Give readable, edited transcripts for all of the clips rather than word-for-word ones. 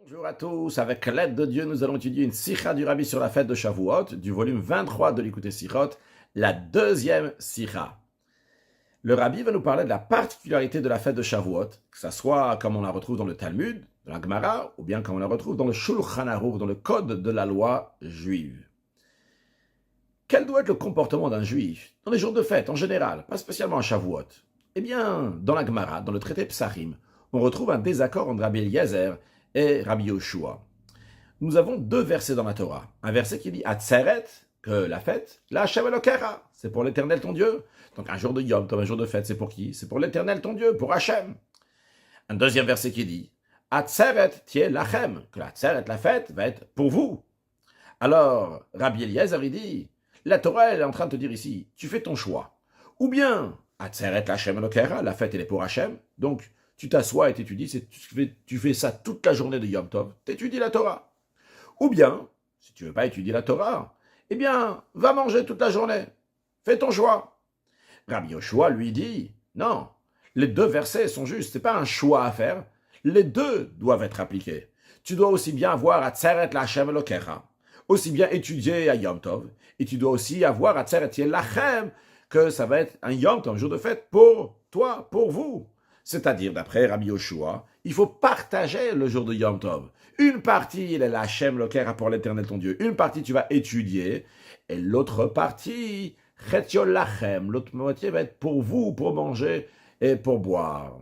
Bonjour à tous, avec l'aide de Dieu, nous allons étudier une sikha du Rabbi sur la fête de Shavuot, du volume 23 de l'Écouté Sichot, la deuxième sikha. Le Rabbi va nous parler de la particularité de la fête de Shavuot, que ce soit comme on la retrouve dans le Talmud, dans la Gemara, ou bien comme on la retrouve dans le Shulchan Aruch, dans le code de la loi juive. Quel doit être le comportement d'un juif dans les jours de fête en général, pas spécialement à Shavuot? Eh bien, dans la Gemara, dans le traité Psachim, on retrouve un désaccord entre Rabbi Eliezer et Rabbi Yoshua. Nous avons deux versets dans la Torah. Un verset qui dit Atzeret, que la fête, la Hashem Elokera, c'est pour l'Éternel ton Dieu. Donc un jour de Yom Tov, un jour de fête, c'est pour qui? C'est pour l'Éternel ton Dieu, pour Hashem. Un deuxième verset qui dit Atzeret tie lachem, que la Atzeret, la fête, va être pour vous. Alors, Rabbi Eliezer, il dit la Torah, elle est en train de te dire ici, tu fais ton choix. Ou bien, Atzeret la Hashem Elokera, la fête, elle est pour Hashem, donc tu t'assois et t'étudies, tu fais ça toute la journée de Yom Tov, t'étudies la Torah. Ou bien, si tu ne veux pas étudier la Torah, eh bien, va manger toute la journée. Fais ton choix. Rabbi Yoshua lui dit, non, les deux versets sont justes, ce n'est pas un choix à faire, les deux doivent être appliqués. Tu dois aussi bien avoir Atzeret la Hashem Elokera, aussi bien étudier à Yom Tov, et tu dois aussi avoir Atzeret Lachem, que ça va être un Yom Tov, un jour de fête pour toi, pour vous. C'est-à-dire, d'après Rabbi Yoshua, il faut partager le jour de Yom Tov. Une partie, il est la Hashem Lokera pour l'Éternel ton Dieu. Une partie, tu vas étudier. Et l'autre partie, Chetziol Lachem. L'autre moitié va être pour vous, pour manger et pour boire.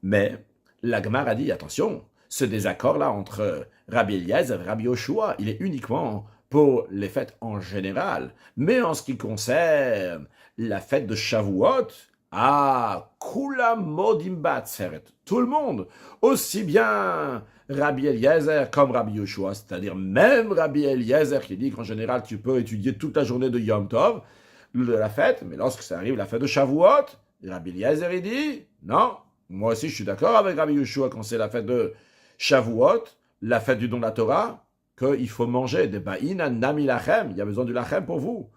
Mais la Gemara a dit, attention, ce désaccord-là entre Rabbi Eliezer et Rabbi Yoshua, il est uniquement pour les fêtes en général. Mais en ce qui concerne la fête de Shavuot, Kulam Modim Batzeret. Tout le monde, aussi bien Rabbi Eliezer comme Rabbi Yoshua, c'est-à-dire même Rabbi Eliezer qui dit qu'en général tu peux étudier toute la journée de Yom Tov, de la fête, mais lorsque ça arrive la fête de Shavuot, Rabbi Eliezer il dit, non, moi aussi je suis d'accord avec Rabbi Yoshua quand c'est la fête de Shavuot, la fête du don de la Torah, qu'il faut manger des ba'ina nami lachem, il y a besoin du lachem pour vous.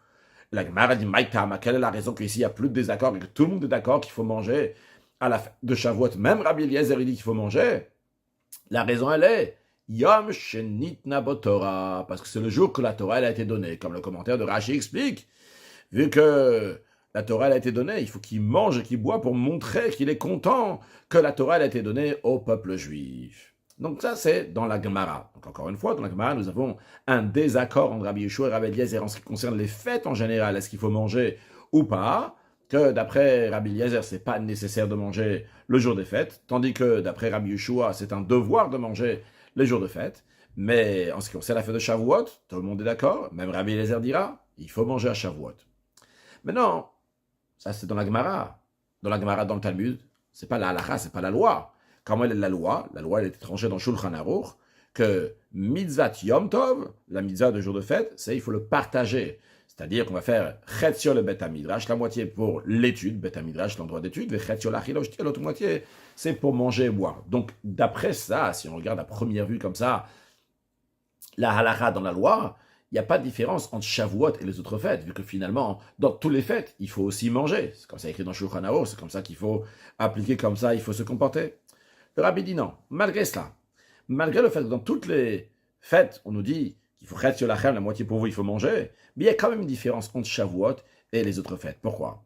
La Gemara dit Maïtama, quelle est la raison qu'ici il n'y a plus de désaccord et que tout le monde est d'accord qu'il faut manger à la fête de Shavuot? Même Rabbi Eliezer il dit qu'il faut manger. La raison elle est Yom Shenitna Botorah, parce que c'est le jour que la Torah elle a été donnée, comme le commentaire de Rashi explique. Vu que la Torah elle a été donnée, il faut qu'il mange et qu'il boit pour montrer qu'il est content que la Torah elle a été donnée au peuple juif. Donc ça, c'est dans la Gemara. Donc encore une fois, dans la Gemara, nous avons un désaccord entre Rabbi Yoshua et Rabbi Eliezer en ce qui concerne les fêtes en général. Est-ce qu'il faut manger ou pas? Que d'après Rabbi Eliezer, c'est pas nécessaire de manger le jour des fêtes, tandis que d'après Rabbi Yoshua, c'est un devoir de manger les jours de fête. Mais en ce qui concerne la fête de Shavuot, tout le monde est d'accord. Même Rabbi Eliezer dira, il faut manger à Shavuot. Mais non, ça c'est dans la Gemara. Dans la Gemara, dans le Talmud, c'est pas la halakha, c'est pas la loi. Comment elle est la loi? La loi, elle est tranchée dans Shulchan Aruch, que mitzvah Yom Tov, la mitzvah de jour de fête, c'est il faut le partager. C'est-à-dire qu'on va faire Chetziol le Bet HaMidrash, la moitié pour l'étude, Bet HaMidrash, l'endroit d'étude, et Chetziol l'Achilosh, l'autre moitié, c'est pour manger et boire. Donc, d'après ça, si on regarde à première vue comme ça, la halakha dans la loi, il n'y a pas de différence entre Shavuot et les autres fêtes, vu que finalement, dans toutes les fêtes, il faut aussi manger. C'est comme ça écrit dans Shulchan Aruch, c'est comme ça qu'il faut appliquer, comme ça il faut se comporter. Le Rabbi dit non. Malgré cela, malgré le fait que dans toutes les fêtes, on nous dit qu'il faut Chetziol Lachem, la moitié pour vous, il faut manger, mais il y a quand même une différence entre Shavuot et les autres fêtes. Pourquoi?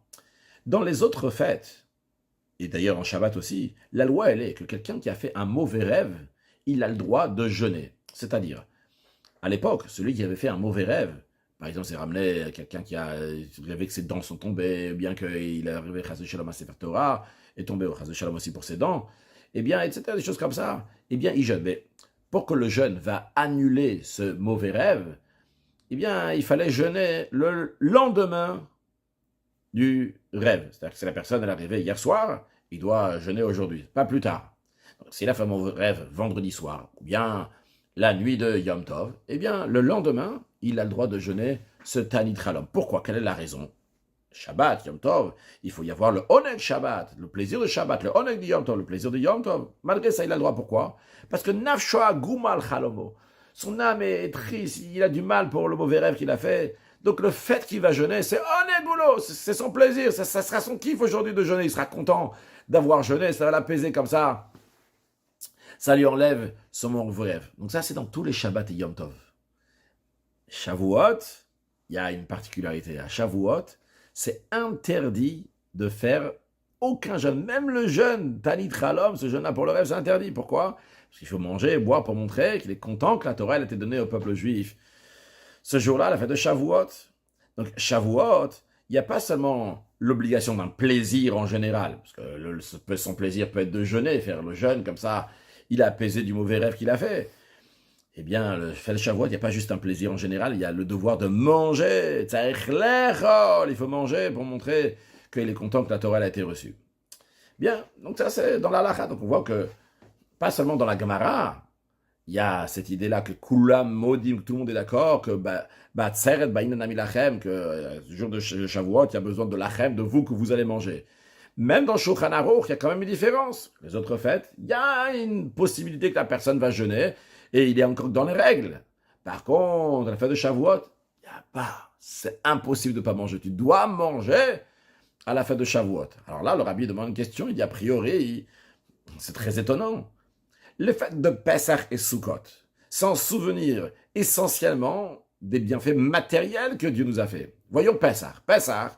Dans les autres fêtes, et d'ailleurs en Shabbat aussi, la loi, elle est que quelqu'un qui a fait un mauvais rêve, il a le droit de jeûner. C'est-à-dire, à l'époque, celui qui avait fait un mauvais rêve, par exemple, c'est ramené quelqu'un qui a rêvé que ses dents sont tombées, bien qu'il a rêvé Chas Shalom à Sefer Torah, et tombé au Chas Shalom aussi pour ses dents, eh bien, etc., des choses comme ça, eh bien, il jeûne. Mais pour que le jeûne va annuler ce mauvais rêve, eh bien, il fallait jeûner le lendemain du rêve. C'est-à-dire que si la personne elle est arrivée hier soir, il doit jeûner aujourd'hui, pas plus tard. Donc, s'il a fait un mauvais rêve vendredi soir, ou bien la nuit de Yom Tov, eh bien, le lendemain, il a le droit de jeûner ce Tanit Chalom. Pourquoi? Quelle est la raison? Shabbat, Yom Tov, il faut y avoir le Oneg Shabbat, le plaisir de Shabbat, le Oneg de Yom Tov, le plaisir de Yom Tov. Malgré ça, il a le droit. Pourquoi? Parce que Nafshoa Gumal Chalomo, son âme est triste, il a du mal pour le mauvais rêve qu'il a fait. Donc le fait qu'il va jeûner, c'est Oneg Gulo, c'est son plaisir, ça sera son kiff aujourd'hui de jeûner, il sera content d'avoir jeûné, ça va l'apaiser comme ça. Ça lui enlève son mauvais rêve. Donc ça, c'est dans tous les Shabbats et Yom Tov. Shavuot, il y a une particularité. À Shavuot, c'est interdit de faire aucun jeûne. Même le jeûne, Tanit Chalom, ce jeûne-là pour le rêve, c'est interdit. Pourquoi? Parce qu'il faut manger et boire pour montrer qu'il est content que la Torah a été donnée au peuple juif. Ce jour-là, la fête de Shavuot. Donc Shavuot, il n'y a pas seulement l'obligation d'un plaisir en général, parce que son plaisir peut être de jeûner, faire le jeûne, comme ça, il a apaisé du mauvais rêve qu'il a fait. Eh bien, le fait de Shavuot, il n'y a pas juste un plaisir en général, il y a le devoir de manger. Il faut manger pour montrer qu'il est content que la Torah a été reçue. Bien, donc ça c'est dans la halakha. Donc on voit que, pas seulement dans la Gemara, il y a cette idée-là que Kulam Modim, que tout le monde est d'accord, que Tseret Ba'inan Amilachem, que le jour de Shavuot, il y a besoin de l'achem, de vous que vous allez manger. Même dans Shulchan Aruch, il y a quand même une différence. Les autres fêtes, il y a une possibilité que la personne va jeûner, et il est encore dans les règles. Par contre, la fête de Shavuot, il n'y a pas. C'est impossible de ne pas manger. Tu dois manger à la fête de Shavuot. Alors là, le rabbi demande une question, il dit a priori, c'est très étonnant. Les fêtes de Pessah et Sukkot, sans souvenir essentiellement des bienfaits matériels que Dieu nous a fait. Voyons Pessah. Pessah,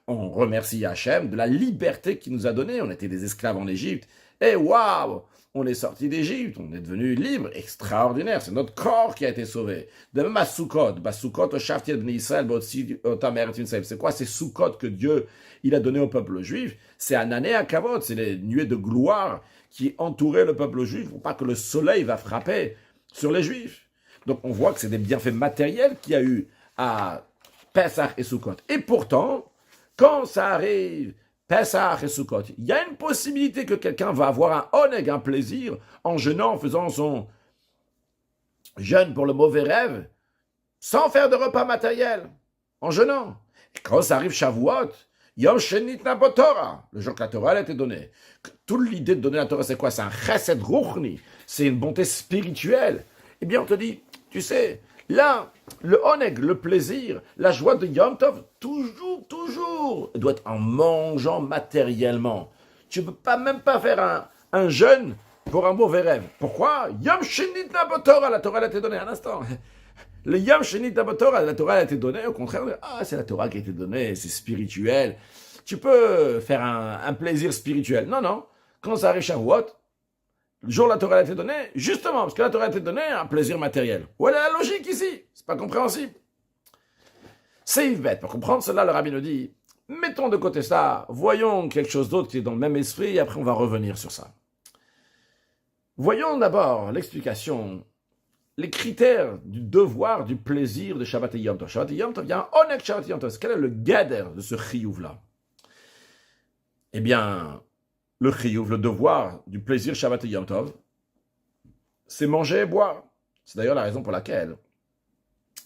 on remercie Hachem de la liberté qu'il nous a donnée. On était des esclaves en Égypte. Et waouh, on est sorti d'Égypte, on est devenu libre, extraordinaire. C'est notre corps qui a été sauvé. De même à Sukkot, c'est quoi ces Sukkot que Dieu il a donné au peuple juif? C'est Anané à Kavod, c'est les nuées de gloire qui entouraient le peuple juif pour pas que le soleil va frapper sur les juifs. Donc on voit que c'est des bienfaits matériels qu'il y a eu à Pessah et Sukkot. Et pourtant, quand ça arrive, Pessah et Sukkot, il y a une possibilité que quelqu'un va avoir un oneg, un plaisir, en jeûnant, en faisant son jeûne pour le mauvais rêve, sans faire de repas matériel, en jeûnant. Et quand ça arrive Shavuot, Yom Shenit Nabotora, le jour que la Torah a été donnée. Toute l'idée de donner la Torah, c'est quoi? C'est un chesed ruchni, c'est une bonté spirituelle. Eh bien, on te dit, tu sais, là, le oneg, le plaisir, la joie de Yom Tov, toujours, doit être en mangeant matériellement. Tu ne peux même pas faire un jeûne pour un mauvais rêve. Pourquoi? Yom Shenit Nabotora, la Torah a été donnée un instant. Le Yom Shenit Nabotora, la Torah a été donnée, au contraire, c'est la Torah qui a été donnée, c'est spirituel. Tu peux faire un plaisir spirituel. Non. Quand ça arrive Shavuot, le jour où la Torah a été donnée, justement, parce que la Torah a été donnée, un plaisir matériel. Où est la logique ici? C'est pas compréhensible. C'est bête. Pour comprendre cela, le rabbi nous dit, mettons de côté ça, voyons quelque chose d'autre qui est dans le même esprit, et après on va revenir sur ça. Voyons d'abord l'explication, les critères du devoir, du plaisir de Shabbat et Yom Tov. Shabbat et Yom Tov, il y a un onek Shabbat et Yom Tov. Quel est le gader de ce chiyuv-là? Eh bien, le chiyuv, le devoir du plaisir Shabbat et Yom Tov, c'est manger et boire. C'est d'ailleurs la raison pour laquelle,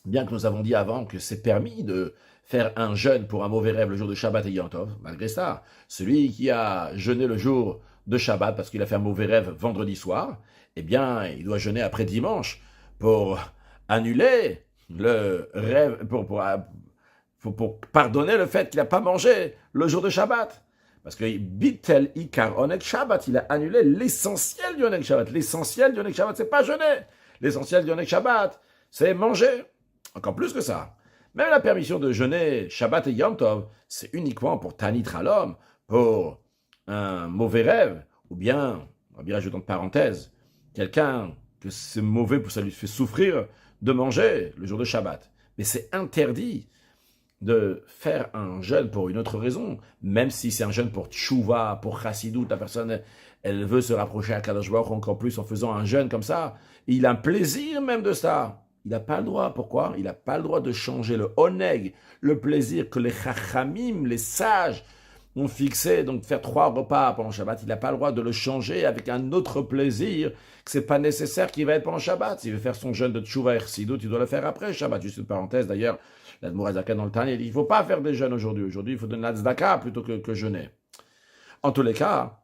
bien que nous avons dit avant que c'est permis de faire un jeûne pour un mauvais rêve le jour de Shabbat et Yom Tov, malgré ça, celui qui a jeûné le jour de Shabbat parce qu'il a fait un mauvais rêve vendredi soir, eh bien, il doit jeûner après dimanche pour annuler le rêve, pour pardonner le fait qu'il n'a pas mangé le jour de Shabbat. Parce que Bitel Ikar Oneg Shabbat, il a annulé l'essentiel du Oneg Shabbat. L'essentiel du Oneg Shabbat, c'est pas jeûner. L'essentiel du Oneg Shabbat, c'est manger. Encore plus que ça. Même la permission de jeûner Shabbat et Yom Tov, c'est uniquement pour Tanit Halom, pour un mauvais rêve, ou bien, on va bien rajouter entre parenthèses, quelqu'un que c'est mauvais, ça lui fait souffrir de manger le jour de Shabbat. Mais c'est interdit de faire un jeûne pour une autre raison, même si c'est un jeûne pour tchouva, pour chassidut, la personne, elle veut se rapprocher à Kadosh Baruch Hu encore plus en faisant un jeûne comme ça, et il a un plaisir même de ça. Il n'a pas le droit. Pourquoi? Il n'a pas le droit de changer le oneg, le plaisir que les chachamim, les sages, ont fixé, donc faire 3 repas pendant Shabbat. Il n'a pas le droit de le changer avec un autre plaisir, que c'est pas nécessaire qu'il va être pendant Shabbat. S'il veut faire son jeûne de tchouva et chassidut, il doit le faire après Shabbat. Juste une parenthèse, d'ailleurs, l'Admour Hazaka dans le Tanya, il dit, il ne faut pas faire des jeûnes aujourd'hui. Aujourd'hui, il faut donner la tzedaka plutôt que jeûner. En tous les cas,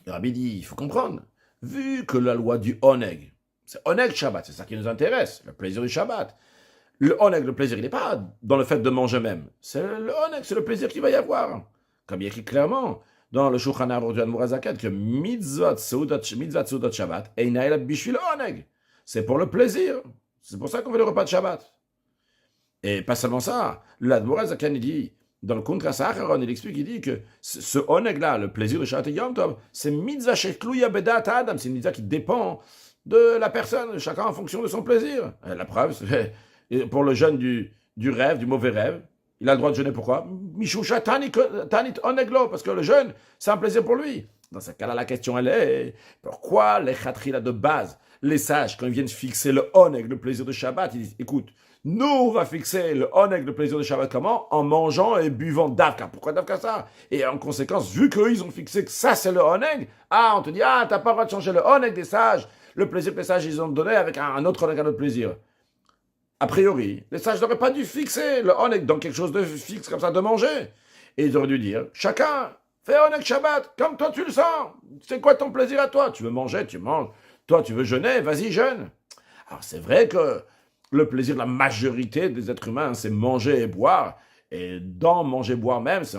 le Rabbi dit, il faut comprendre, vu que la loi du oneg, c'est oneg Shabbat, c'est ça qui nous intéresse, le plaisir du Shabbat. Le oneg, le plaisir, il n'est pas dans le fait de manger même. C'est le oneg, c'est le plaisir qu'il va y avoir. Comme il y a écrit clairement, dans le Shulchan Aruch du Admor HaZaken que mitzvot seudot Shabbat eina ela bishvil oneg. C'est pour le plaisir. C'est pour ça qu'on fait le repas de Shabbat. Et pas seulement ça, l'Admor HaZaken il dit, dans le Kuntras Acharon, il explique, il dit que ce oneg-là, le plaisir de Shabbat et Yom Tov, c'est mitzvah shekluya bedat adam, c'est une mitzvah qui dépend de la personne, chacun en fonction de son plaisir. Et la preuve, c'est pour le jeûne du rêve, du mauvais rêve, il a le droit de jeûner, pourquoi? Mishusha tanit oneglo, parce que le jeûne, c'est un plaisir pour lui. Dans ce cas-là, la question, elle est, pourquoi les khatrila de base, les sages, quand ils viennent fixer le oneg, le plaisir de Shabbat, ils disent, écoute, nous, on va fixer le oneg, le plaisir de Shabbat, comment? En mangeant et buvant davka. Pourquoi davka ça? Et en conséquence, vu qu'eux, ils ont fixé que ça, c'est le oneg, on te dit, t'as pas le droit de changer le oneg des sages, le plaisir que les sages, ils ont donné avec un autre oneg, un autre plaisir. A priori, les sages n'auraient pas dû fixer le oneg dans quelque chose de fixe comme ça, de manger. Et ils auraient dû dire, chacun, fais oneg Shabbat, comme toi tu le sens. C'est quoi ton plaisir à toi? Tu veux manger, tu manges. Toi, tu veux jeûner, vas-y, jeûne. Alors, c'est vrai que le plaisir de la majorité des êtres humains, c'est manger et boire. Et dans manger et boire même, c'est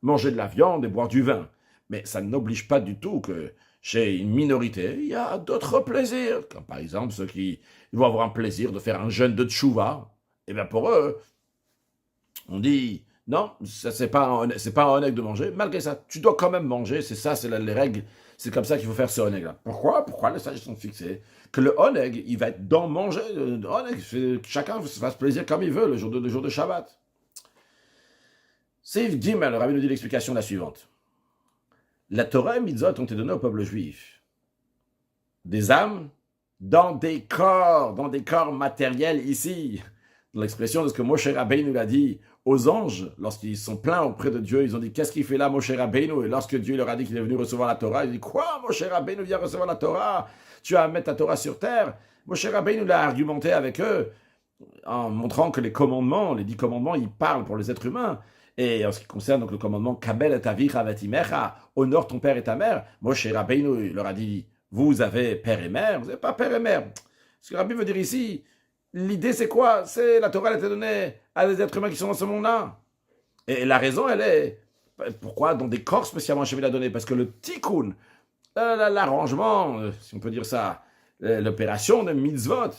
manger de la viande et boire du vin. Mais ça n'oblige pas du tout que chez une minorité, il y a d'autres plaisirs. Comme par exemple ceux qui vont avoir un plaisir de faire un jeûne de tchouva. Et bien pour eux, on dit, non, ça c'est pas un oneg de manger. Malgré ça, tu dois quand même manger. C'est ça, c'est les règles. C'est comme ça qu'il faut faire ce oneg-là. Pourquoi les sages sont fixés? Que le oneg, il va être dans manger. Chacun se fasse plaisir comme il veut le jour de Shabbat. C'est Gimel, le rabbi nous dit l'explication la suivante. La Torah et Mitzvot ont été données au peuple juif. Des âmes dans des corps matériels ici. Dans l'expression de ce que Moshe Rabbeinu l'a dit aux anges, lorsqu'ils sont plaints auprès de Dieu, ils ont dit, qu'est-ce qu'il fait là, Moshe Rabbeinu? Et lorsque Dieu leur a dit qu'il est venu recevoir la Torah, il dit, quoi, Moshe Rabbeinu vient recevoir la Torah? Tu vas mettre ta Torah sur terre? Moshe Rabbeinu l'a argumenté avec eux, en montrant que les 10 commandements, ils parlent pour les êtres humains. Et en ce qui concerne donc le commandement Kabel et avicha vetimecha, honore ton père et ta mère, Moshe Rabbeinu leur a dit, vous avez père et mère, vous n'avez pas père et mère. Ce que Rabbi veut dire ici, l'idée c'est quoi? C'est la Torah elle a été donnée à des êtres humains qui sont dans ce monde-là. Et la raison elle est, pourquoi dans des corps spécialement Hachem l'a donné? Parce que le tikkun, l'arrangement, si on peut dire ça, l'opération de mitzvot,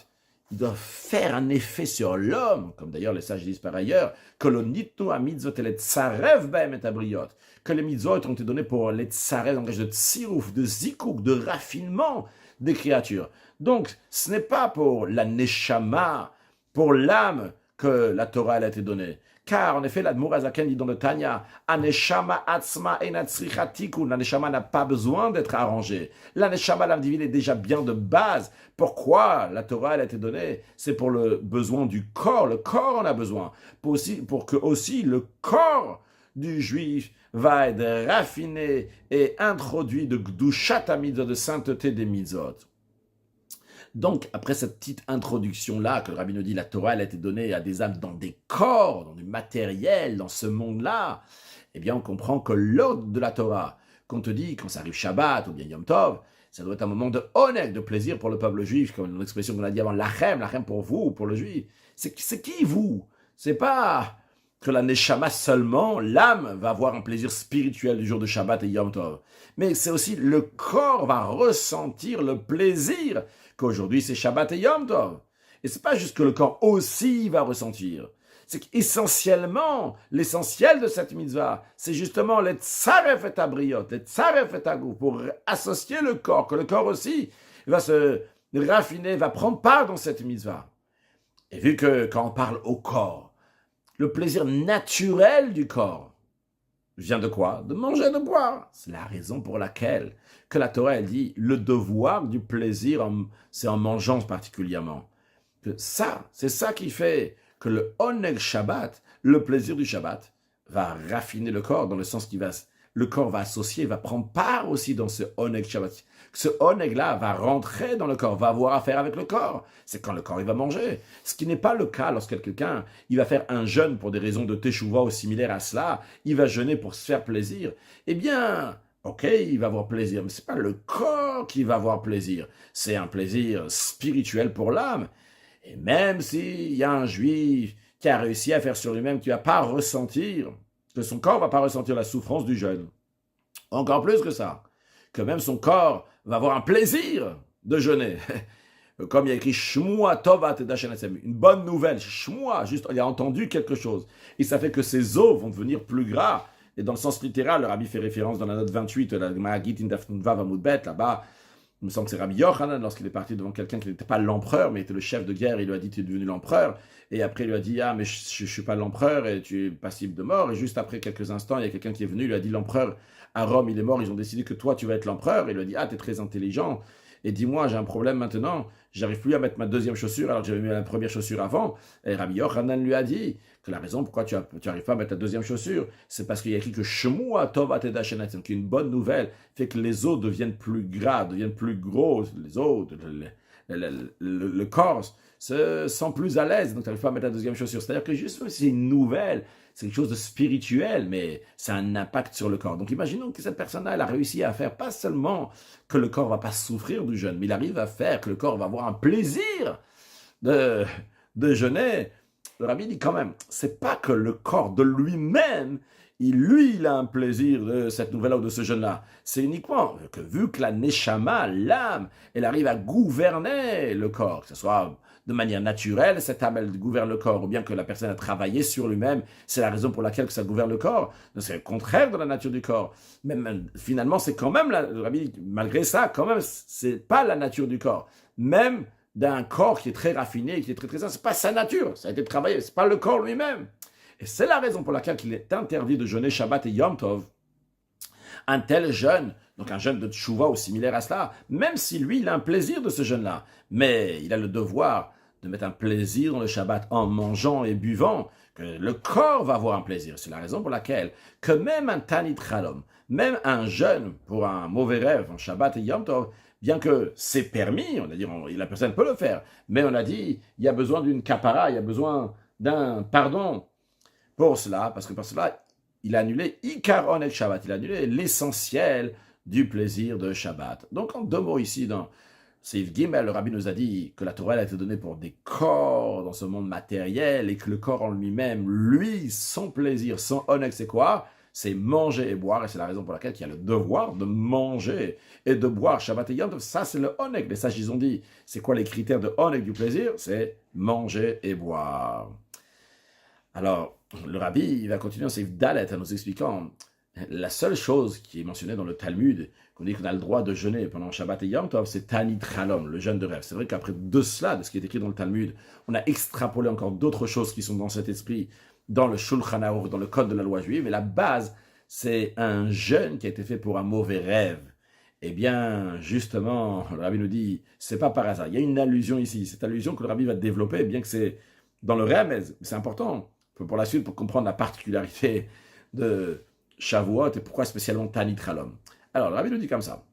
il doit faire un effet sur l'homme, comme d'ailleurs les sages disent par ailleurs, que le nitnu a mitzvot et les tsarev baem et abriot, que les mitzvot ont été donnés pour les tsarev, en langage de tsirouf, de zikouk, de raffinement des créatures. Donc, ce n'est pas pour la neshama, pour l'âme, que la Torah elle a été donnée. Car, en effet, l'Admor HaZaken dit dans le Tanya, Aneshama atzma enatzricha tikun, la neshama n'a pas besoin d'être arrangée. La neshama, l'âme divine, est déjà bien de base. Pourquoi la Torah elle a été donnée? C'est pour le besoin du corps. Le corps en a besoin. Pour que aussi le corps du juif va être raffiné et introduit de gdushat mitzvot, de sainteté des mitzvot. Donc, après cette petite introduction-là, que le rabbi nous dit, la Torah, elle a été donnée à des âmes dans des corps, dans du matériel, dans ce monde-là, eh bien, on comprend que l'ordre de la Torah, qu'on te dit, quand ça arrive Shabbat ou bien Yom Tov, ça doit être un moment de oneg, de plaisir pour le peuple juif, comme l'expression qu'on a dit avant, lachem pour vous, pour le juif. C'est qui vous? C'est pas que la neshama seulement, l'âme va avoir un plaisir spirituel du jour de Shabbat et Yom Tov, mais c'est aussi le corps va ressentir le plaisir qu'aujourd'hui c'est Shabbat et Yom Tov. Et c'est pas juste que le corps aussi va ressentir. C'est qu'essentiellement, l'essentiel de cette mitzvah, c'est justement les tsaref et abriot, les tsaref et agou, pour associer le corps, que le corps aussi va se raffiner, va prendre part dans cette mitzvah. Et vu que quand on parle au corps, le plaisir naturel du corps vient de quoi? De manger et de boire. C'est la raison pour laquelle que la Torah elle dit le devoir du plaisir, c'est en mangeant particulièrement. Que ça, c'est ça qui fait que le oneg Shabbat, le plaisir du Shabbat, va raffiner le corps dans le sens qu'il va, le corps va associer, va prendre part aussi dans ce oneg Shabbat. Ce oneg-là va rentrer dans le corps, va avoir affaire avec le corps. C'est quand le corps il va manger. Ce qui n'est pas le cas lorsque quelqu'un il va faire un jeûne pour des raisons de teshuva ou similaires à cela, il va jeûner pour se faire plaisir. Eh bien, ok, il va avoir plaisir, mais c'est pas le corps qui va avoir plaisir. C'est un plaisir spirituel pour l'âme. Et même s'il y a un juif qui a réussi à faire sur lui-même, qui ne va pas ressentir, que son corps ne va pas ressentir la souffrance du jeûne, Encore plus que ça, que même son corps va avoir un plaisir de jeûner. Comme il y a écrit Shmua Tova Tedashen Hatzem, une bonne nouvelle, Shmua, juste il a entendu quelque chose. Et ça fait que ses os vont devenir plus gras. Et dans le sens littéral, le rabbi fait référence dans la note 28, la Gemara Gittin Daf Vav Amud Bet, là-bas, il me semble que c'est Rabbi Yochanan, lorsqu'il est parti devant quelqu'un qui n'était pas l'empereur, mais était le chef de guerre, il lui a dit, tu es devenu l'empereur. Et après, il lui a dit, ah, mais je ne suis pas l'empereur et tu es passible de mort. Et juste après quelques instants, il y a quelqu'un qui est venu, il lui a dit, l'empereur à Rome, il est mort, ils ont décidé que toi, tu vas être l'empereur. Et il lui a dit, ah, tu es très intelligent. Et dis-moi, j'ai un problème maintenant, j'arrive plus à mettre ma deuxième chaussure alors que j'avais mis la première chaussure avant. Et Rabbi Yochanan lui a dit que la raison pourquoi tu n'arrives pas à mettre la deuxième chaussure, c'est parce qu'il y a écrit que Shemua Tova Teda Shenatim, qu'une bonne nouvelle fait que les os deviennent plus gras, deviennent plus gros, les os, le corps se sent plus à l'aise, donc tu n'arrives pas à mettre la deuxième chaussure. C'est-à-dire que juste c'est une nouvelle, c'est quelque chose de spirituel, mais ça a un impact sur le corps. Donc imaginons que cette personne-là, elle a réussi à faire pas seulement que le corps ne va pas souffrir du jeûne, mais il arrive à faire que le corps va avoir un plaisir de, de jeûner. Le rabbi dit quand même, c'est pas que le corps de lui-même, il a un plaisir de cette nouvelle-là ou de ce jeûne-là. C'est uniquement que vu que la neshama, l'âme, elle arrive à gouverner le corps, que ce soit de manière naturelle, cette âme, elle gouverne le corps, ou bien que la personne a travaillé sur lui-même, c'est la raison pour laquelle que ça gouverne le corps. C'est le contraire de la nature du corps. Mais finalement, c'est quand même, le rabbi dit, malgré ça, quand même, c'est pas la nature du corps. Même d'un corps qui est très raffiné, qui est très sain, c'est pas sa nature, ça a été travaillé, c'est pas le corps lui-même. Et c'est la raison pour laquelle il est interdit de jeûner Shabbat et Yom Tov. Un tel jeûne, donc un jeûne de tchouva ou similaire à cela, même si lui, il a un plaisir de ce jeûne-là, mais il a le devoir de mettre un plaisir dans le Shabbat en mangeant et buvant, que le corps va avoir un plaisir. C'est la raison pour laquelle que même un Tanit Chalom, même un jeûne pour un mauvais rêve en Shabbat et Yom Tov, bien que c'est permis, on a dit, la personne peut le faire, mais on a dit, il y a besoin d'une kapara, il y a besoin d'un pardon pour cela, parce que pour cela, il a annulé Ikar Oneg Shabbat, il a annulé l'essentiel du plaisir de Shabbat. Donc en deux mots ici, dans Seif Gimel, le rabbi nous a dit que la Torah a été donnée pour des corps dans ce monde matériel et que le corps en lui-même, lui, son plaisir, son Oneg, c'est quoi? C'est manger et boire, et c'est la raison pour laquelle il y a le devoir de manger et de boire Shabbat et Yom Tov. Ça, c'est le Oneg. Les sages, ils ont dit, c'est quoi les critères de Oneg du plaisir? C'est manger et boire. Alors, le rabbi, il va continuer en Seif Dalet en nous expliquant la seule chose qui est mentionnée dans le Talmud, qu'on dit qu'on a le droit de jeûner pendant Shabbat et Yom Tov, c'est Tanit Chalom, le jeûne de rêve. C'est vrai qu'après de cela, de ce qui est écrit dans le Talmud, on a extrapolé encore d'autres choses qui sont dans cet esprit, dans le Shulchan Aruch, dans le code de la loi juive, mais la base, c'est un jeûne qui a été fait pour un mauvais rêve. Eh bien, justement, le rabbi nous dit, c'est pas par hasard. Il y a une allusion ici. Cette allusion que le rabbi va développer, bien que c'est dans le rêve, c'est important pour la suite, pour comprendre la particularité de Shavuot et pourquoi spécialement Tanit Chalom. Alors, le rabbi nous dit comme ça.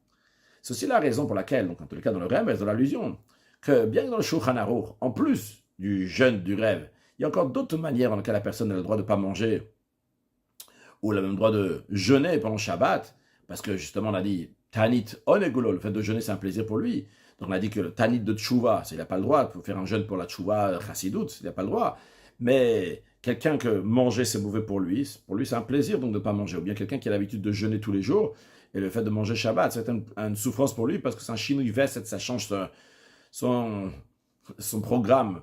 C'est aussi la raison pour laquelle, donc en tous les cas dans le rêve, dans l'allusion, que bien que dans le Shulchan Aruch, en plus du jeûne du rêve, il y a encore d'autres manières dans lesquelles la personne a le droit de ne pas manger, ou elle a même droit de jeûner pendant Shabbat, parce que justement on a dit Tanit Onegulo, le fait de jeûner c'est un plaisir pour lui. Donc on a dit que le Tanit de Tchouva, il n'a pas le droit, il faut faire un jeûne pour la Tchouva Chassidout, il n'a pas le droit. Mais quelqu'un que manger c'est mauvais pour lui c'est un plaisir donc de ne pas manger. Ou bien quelqu'un qui a l'habitude de jeûner tous les jours, et le fait de manger Shabbat, c'est une souffrance pour lui parce que c'est un chinois veste, ça change son programme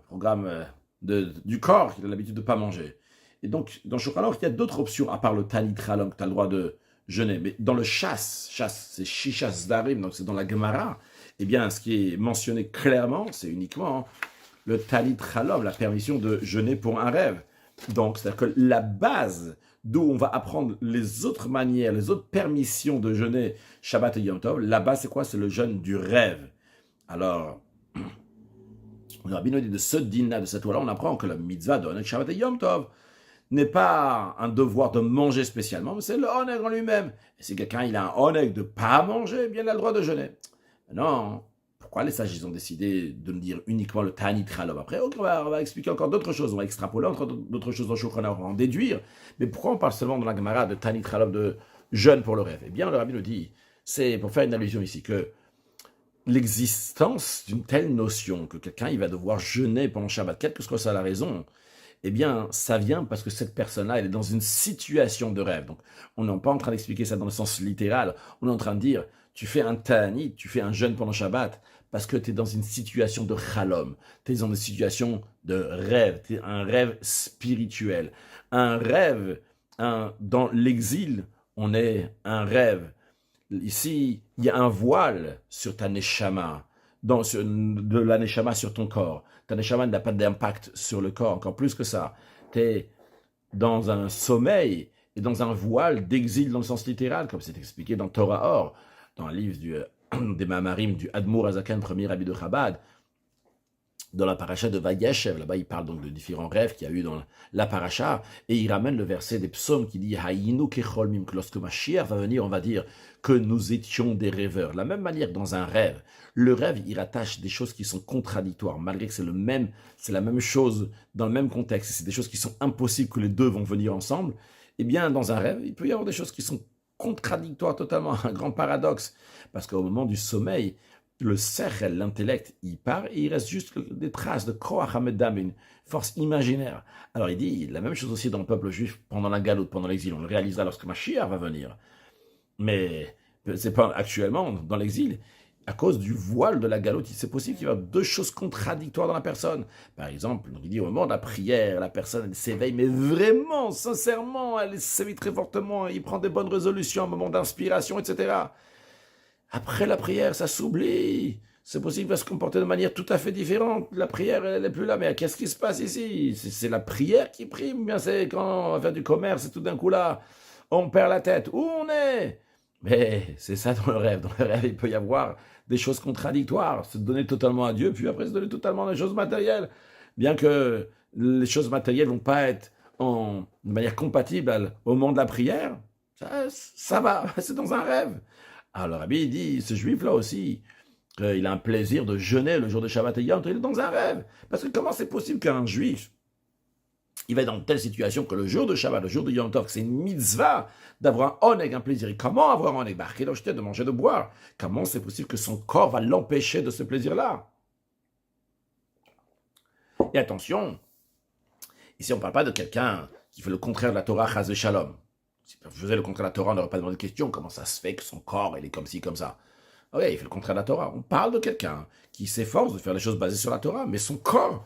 du corps qu'il a l'habitude de ne pas manger. Et donc, dans Shulchan Aruch, il y a d'autres options à part le Tanit Chalom que tu as le droit de jeûner. Mais dans le chasse, c'est Shishas Darim, donc c'est dans la Gemara, eh bien, ce qui est mentionné clairement, c'est uniquement le Tanit Chalom, la permission de jeûner pour un rêve. Donc, c'est-à-dire que la base d'où on va apprendre les autres manières, les autres permissions de jeûner Shabbat et Yom Tov, la base, c'est quoi? C'est le jeûne du rêve. Alors, le rabbi nous dit de ce dîner, de cette loi-là, on apprend que la mitzvah de Oneg Shabbat et Yom Tov n'est pas un devoir de manger spécialement, mais c'est le Oneg en lui-même. Et si quelqu'un il a un Oneg de ne pas manger, eh bien il a le droit de jeûner. Non, pourquoi les sages ils ont décidé de nous dire uniquement le Tanit Chalom? Après, on va expliquer encore d'autres choses, on va extrapoler encore d'autres choses dans Shulchan Aruch, on va en déduire. Mais pourquoi on parle seulement dans la Gemara de Tanit Chalom, de jeûne pour le rêve? Eh bien, le rabbi nous dit, c'est pour faire une allusion ici, que l'existence d'une telle notion que quelqu'un il va devoir jeûner pendant Shabbat, quelle que soit la raison, Eh bien, ça vient parce que cette personne-là, elle est dans une situation de rêve. Donc, on n'est pas en train d'expliquer ça dans le sens littéral. On est en train de dire, tu fais un ta'anit, tu fais un jeûne pendant Shabbat, parce que tu es dans une situation de chalom. Tu es dans une situation de rêve. Tu es un rêve spirituel. Un rêve, dans l'exil, on est un rêve. Ici, il y a un voile sur ta neshama, de la neshama sur ton corps. Ta neshama n'a pas d'impact sur le corps, encore plus que ça. Tu es dans un sommeil et dans un voile d'exil dans le sens littéral, comme c'est expliqué dans Torah Or, dans le livre des Mamarim du Admour Azakan, premier rabbi de Chabad, dans la paracha de Vayeshev. Là-bas, il parle donc de différents rêves qu'il y a eu dans la paracha, et il ramène le verset des psaumes qui dit « Hayinu kecholmim » que lorsque Mashiach va venir, on va dire que nous étions des rêveurs. De la même manière que dans un rêve, le rêve, il rattache des choses qui sont contradictoires, malgré que c'est la même chose dans le même contexte, c'est des choses qui sont impossibles que les deux vont venir ensemble. Eh bien, dans un rêve, il peut y avoir des choses qui sont contradictoires totalement, un grand paradoxe, parce qu'au moment du sommeil, le sechel, l'intellect, il part et il reste juste des traces de koach hamedam, une force imaginaire. Alors il dit la même chose aussi dans le peuple juif pendant la galoute, pendant l'exil. On le réalisera lorsque Mashiach va venir. Mais c'est pas actuellement dans l'exil, à cause du voile de la galoute, c'est possible qu'il y ait deux choses contradictoires dans la personne. Par exemple, il dit au moment de la prière, la personne elle s'éveille, mais vraiment, sincèrement, elle s'éveille très fortement, il prend des bonnes résolutions, un moment d'inspiration, etc. Après la prière, ça s'oublie. C'est possible qu'il va se comporter de manière tout à fait différente. La prière, elle n'est plus là. Mais qu'est-ce qui se passe ici? C'est la prière qui prime. Bien, c'est quand on va faire du commerce et tout d'un coup là, on perd la tête. Où on est? Mais c'est ça dans le rêve. Dans le rêve, il peut y avoir des choses contradictoires. Se donner totalement à Dieu, puis après se donner totalement des choses matérielles. Bien que les choses matérielles ne vont pas être de manière compatible au moment de la prière, ça va. C'est dans un rêve. Alors, le rabbi dit, ce juif-là aussi, il a un plaisir de jeûner le jour de Shabbat et Yom Tov, il est dans un rêve. Parce que comment c'est possible qu'un juif, il va être dans une telle situation que le jour de Shabbat, le jour de Yom Tov, c'est une mitzvah d'avoir un oneg, un plaisir. Et comment avoir un oneg? De manger, de boire. Comment c'est possible que son corps va l'empêcher de ce plaisir-là? Et attention, ici on ne parle pas de quelqu'un qui fait le contraire de la Torah, chas de shalom. Si on faisait le contraire de la Torah, on n'aurait pas demandé de question. Comment ça se fait que son corps, il est comme ci, comme ça? Ok, il fait le contraire de la Torah. On parle de quelqu'un qui s'efforce de faire les choses basées sur la Torah, mais son corps,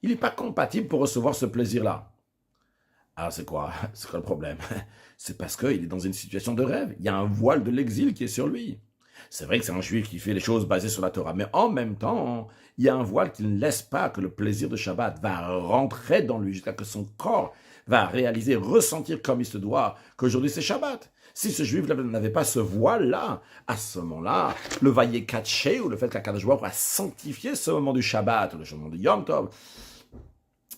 il n'est pas compatible pour recevoir ce plaisir-là. Alors c'est quoi? C'est quoi le problème? C'est parce qu'il est dans une situation de rêve. Il y a un voile de l'exil qui est sur lui. C'est vrai que c'est un juif qui fait les choses basées sur la Torah, mais en même temps, il y a un voile qui ne laisse pas que le plaisir de Shabbat va rentrer dans lui jusqu'à que son corps va réaliser, ressentir comme il se doit qu'aujourd'hui c'est Shabbat. Si ce juif n'avait pas ce voile-là, à ce moment-là, le vaillé caché ou le fait qu'Akadosh Baruch Hu a sanctifié ce moment du Shabbat, ou le moment du Yom Tov,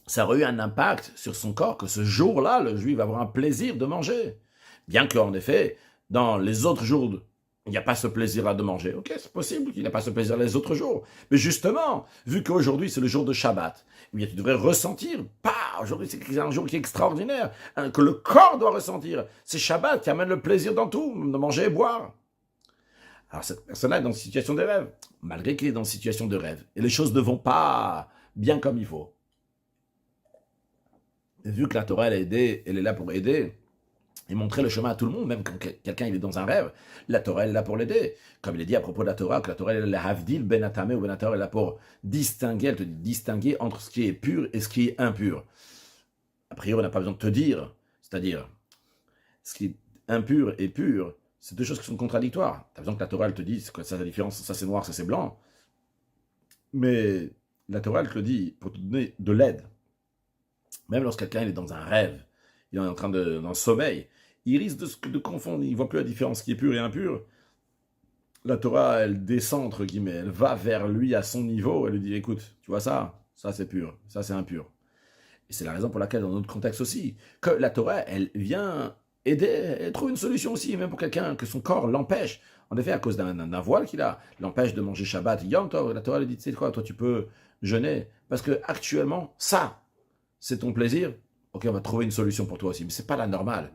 ça aurait eu un impact sur son corps que ce jour-là, le juif va avoir un plaisir de manger. Bien qu'en effet, dans les autres jours, il n'y a pas ce plaisir-là de manger. Ok, c'est possible qu'il n'y ait pas ce plaisir les autres jours. Mais justement, vu qu'aujourd'hui c'est le jour de Shabbat, eh bien, tu devrais ressentir, aujourd'hui c'est un jour qui est extraordinaire, hein, que le corps doit ressentir. C'est Shabbat qui amène le plaisir dans tout, de manger et boire. Alors cette personne-là est dans une situation de rêve, malgré qu'il est dans une situation de rêve. Et les choses ne vont pas bien comme il faut. Et vu que la Torah, elle est là pour aider et montrer le chemin à tout le monde, même quand quelqu'un il est dans un rêve, la Torah elle est là pour l'aider. Comme il est dit à propos de la Torah, que la Torah elle est la havdil ben atame ou ben atame, elle est là pour distinguer, elle te dit distinguer entre ce qui est pur et ce qui est impur. A priori, on n'a pas besoin de te dire, c'est-à-dire, ce qui est impur et pur, c'est deux choses qui sont contradictoires. Tu as besoin que la Torah elle te dise que ça c'est la différence, ça c'est noir, ça c'est blanc. Mais la Torah elle te le dit pour te donner de l'aide. Même lorsque quelqu'un est dans un rêve, il est en train d'un sommeil, il risque de confondre, il ne voit plus la différence qui est pur et impur. La Torah, elle descend, entre guillemets, elle va vers lui à son niveau, elle lui dit, écoute, tu vois ça c'est pur, ça c'est impur. Et c'est la raison pour laquelle, dans notre contexte aussi, que la Torah, elle vient aider, elle trouve une solution aussi, même pour quelqu'un que son corps l'empêche. En effet, à cause d'un voile qu'il a, l'empêche de manger Shabbat, Yom Tov, la Torah lui dit, tu sais quoi, toi tu peux jeûner, parce que actuellement, ça, c'est ton plaisir, ok, on va trouver une solution pour toi aussi, mais c'est pas la normale.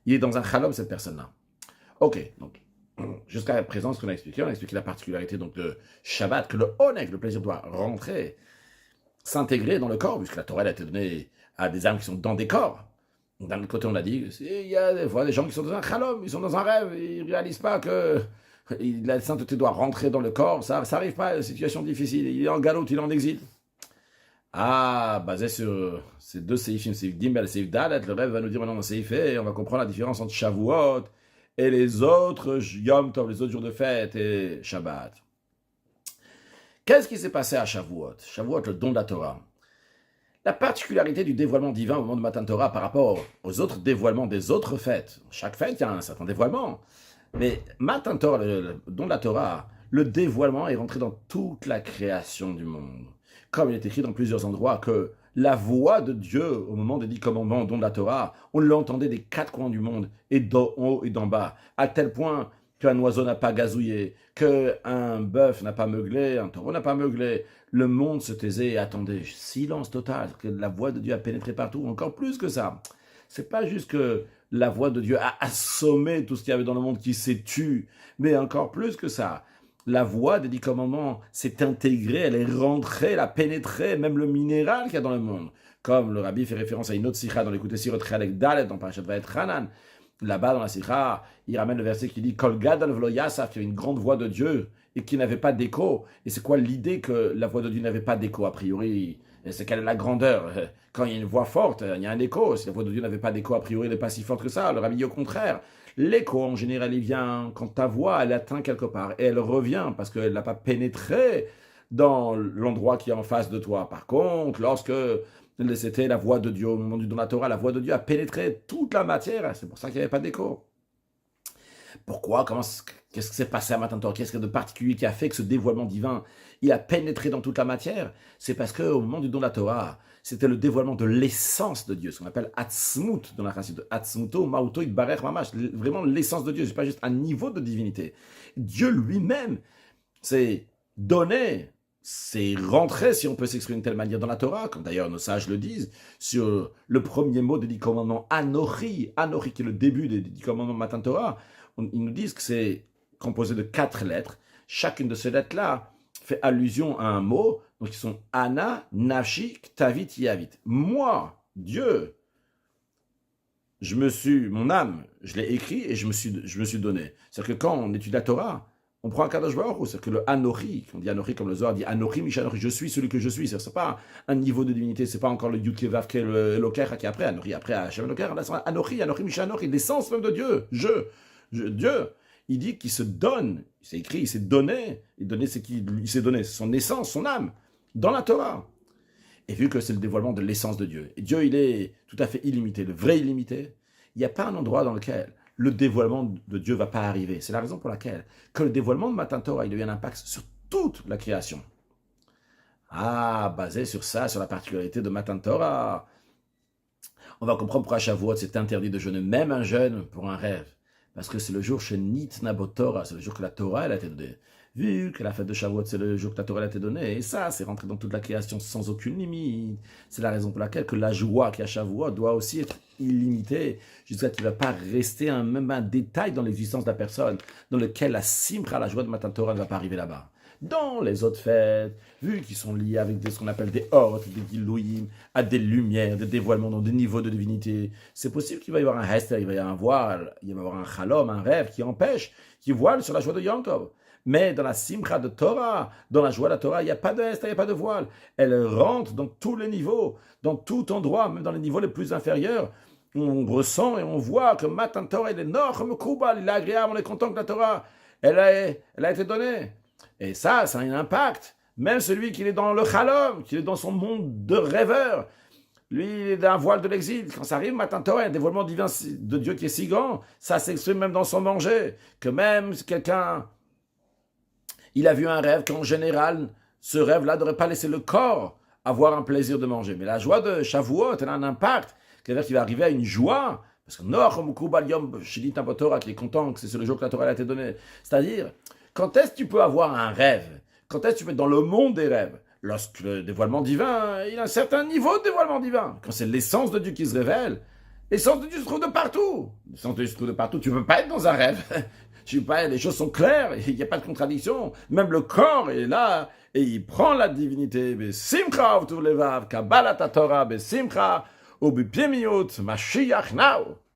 Il est dans un chalom, cette personne-là. Ok, donc, jusqu'à présent, ce qu'on a expliqué, on a expliqué la particularité donc, de Shabbat, que le oneg, le plaisir doit rentrer, s'intégrer dans le corps, puisque la Torah elle a été donnée à des âmes qui sont dans des corps. D'un autre côté, on a dit, il y a des fois des gens qui sont dans un chalom, ils sont dans un rêve, ils ne réalisent pas que la sainteté doit rentrer dans le corps, ça n'arrive pas, situation difficile, il est en galoute, il est en exil. Ah, basé sur ces deux séifim, Seif Gimel et Seif Dalet, le rêve va nous dire maintenant dans Seif et on va comprendre la différence entre Shavuot et les autres Yom Tov, les autres jours de fête et Shabbat. Qu'est-ce qui s'est passé à Shavuot? Shavuot, le don de la Torah. La particularité du dévoilement divin au moment de Matan Torah par rapport aux autres dévoilements des autres fêtes. Chaque fête, il y a un certain dévoilement. Mais Matan Torah, le don de la Torah, le dévoilement est rentré dans toute la création du monde. Comme il est écrit dans plusieurs endroits que la voix de Dieu au moment des 10 commandements, don de la Torah, on l'entendait des quatre coins du monde, et d'en haut et d'en bas, à tel point qu'un oiseau n'a pas gazouillé, qu'un bœuf n'a pas meuglé, un taureau n'a pas meuglé. Le monde se taisait et attendait. Silence total, que la voix de Dieu a pénétré partout, encore plus que ça. C'est pas juste que la voix de Dieu a assommé tout ce qu'il y avait dans le monde qui s'est tué, mais encore plus que ça. La voix des 10 commandements s'est intégrée, elle est rentrée, elle a pénétré même le minéral qu'il y a dans le monde. Comme le rabbi fait référence à une autre sikha dans l'écoute Sirot Chalek Dalet, dans Parashat Vayet Hanan. Là-bas, dans la sikha, il ramène le verset qui dit « Kol gadol v'lo yasaf » qu'il y a une grande voix de Dieu et qui n'avait pas d'écho. Et c'est quoi l'idée que la voix de Dieu n'avait pas d'écho, a priori? C'est quelle est la grandeur? Quand il y a une voix forte, il y a un écho. Si la voix de Dieu n'avait pas d'écho, a priori, elle n'est pas si forte que ça. Le rabbi dit au contraire. L'écho, en général, il vient quand ta voix, elle atteint quelque part. Et elle revient parce qu'elle n'a pas pénétré dans l'endroit qui est en face de toi. Par contre, lorsque c'était la voix de Dieu, au moment du don de la Torah, la voix de Dieu a pénétré toute la matière. C'est pour ça qu'il n'y avait pas d'écho. Pourquoi? Qu'est-ce qui s'est passé à Matan Torah? Qu'est-ce qu'il y a de particulier qui a fait que ce dévoilement divin, il a pénétré dans toute la matière? C'est parce qu'au moment du don de la Torah, c'était le dévoilement de l'essence de Dieu, ce qu'on appelle Atzmut dans la racine de Atzmuto, Mauto, Itbarech, Mamash, vraiment l'essence de Dieu, c'est pas juste un niveau de divinité. Dieu lui-même s'est donné, c'est rentré, si on peut s'exprimer de telle manière dans la Torah, comme d'ailleurs nos sages le disent, sur le premier mot des 10 commandements, Anochi, Anochi qui est le début des 10 commandements de Matan Torah. Ils nous disent que c'est composé de 4 lettres. Chacune de ces lettres-là fait allusion à un mot. Donc ils sont Ana, Nafshi, Ktavit, Yavit. Moi, Dieu, mon âme, je l'ai écrit et je me suis donné. C'est-à-dire que quand on étudie la Torah, on prend un Kadosh Baruch Hu, c'est-à-dire que le Anochi, on dit Anochi comme le Zohar dit Anochi Mishanochi, je suis celui que je suis. C'est pas un niveau de divinité, c'est pas encore le Yud Kevavke, le Eloker qui est après, Anochi après Hashem Eloker, là c'est Anochi Mishanochi, l'essence même de Dieu, Dieu. Il dit qu'il se donne, c'est écrit, il s'est donné, il s'est donné son essence, son âme, dans la Torah. Et vu que c'est le dévoilement de l'essence de Dieu, et Dieu il est tout à fait illimité, le vrai illimité, il n'y a pas un endroit dans lequel le dévoilement de Dieu ne va pas arriver. C'est la raison pour laquelle que le dévoilement de Matan Torah, il a eu un impact sur toute la création. Ah, basé sur ça, sur la particularité de Matan Torah, on va comprendre pourquoi à Shavuot c'est interdit de jeûner, même un jeûne pour un rêve. Parce que c'est le jour chez Nitna Torah, c'est le jour que la Torah elle a été donnée. Vu que la fête de Shavuot, c'est le jour que la Torah a été donnée, et ça, c'est rentré dans toute la création sans aucune limite. C'est la raison pour laquelle que la joie qui a Shavuot doit aussi être illimitée, jusqu'à ce qu'il ne va pas rester même un détail dans l'existence de la personne, dans lequel la simra, la joie de Matan Torah ne va pas arriver là-bas. Dans les autres fêtes, vu qu'ils sont liés avec ce qu'on appelle des hortes, des gilouïm, à des lumières, des dévoilements dans des niveaux de divinité, c'est possible qu'il va y avoir un hester, il va y avoir un voile, il va y avoir un chalom, un rêve qui empêche, qui voile sur la joie de Yom Tov. Mais dans la simcha de Torah, dans la joie de la Torah, il n'y a pas de hester, il n'y a pas de voile. Elle rentre dans tous les niveaux, dans tout endroit, même dans les niveaux les plus inférieurs. On ressent et on voit que Matan Torah, il est Nochem Koubal, il est agréable, on est content que la Torah, elle a été donnée. Et ça a un impact. Même celui qui est dans le Chalom, qui est dans son monde de rêveur, lui, il est d'un voile de l'exil. Quand ça arrive, Matan Torah, un dévoilement divin de Dieu qui est si grand, ça s'exprime même dans son manger. Que même si quelqu'un, il a vu un rêve, qu'en général, ce rêve-là ne devrait pas laisser le corps avoir un plaisir de manger. Mais la joie de Shavuot, elle a un impact. C'est-à-dire qu'il va arriver à une joie. Parce que Nochem Koubal Yom Shilin Torah, qui est content que c'est le jour que la Torah a été donnée. C'est-à-dire, quand est-ce que tu peux avoir un rêve? Quand est-ce que tu peux être dans le monde des rêves? Lorsque le dévoilement divin, il a un certain niveau de dévoilement divin. Quand c'est l'essence de Dieu qui se révèle, l'essence de Dieu se trouve de partout. L'essence de Dieu se trouve de partout. Tu ne peux pas être dans un rêve. Tu peux pas, les choses sont claires, il n'y a pas de contradiction. Même le corps est là et il prend la divinité. Besimcha u'tuv levav, kabbalat Torah, besimcha Ubipimiut Mashiach now.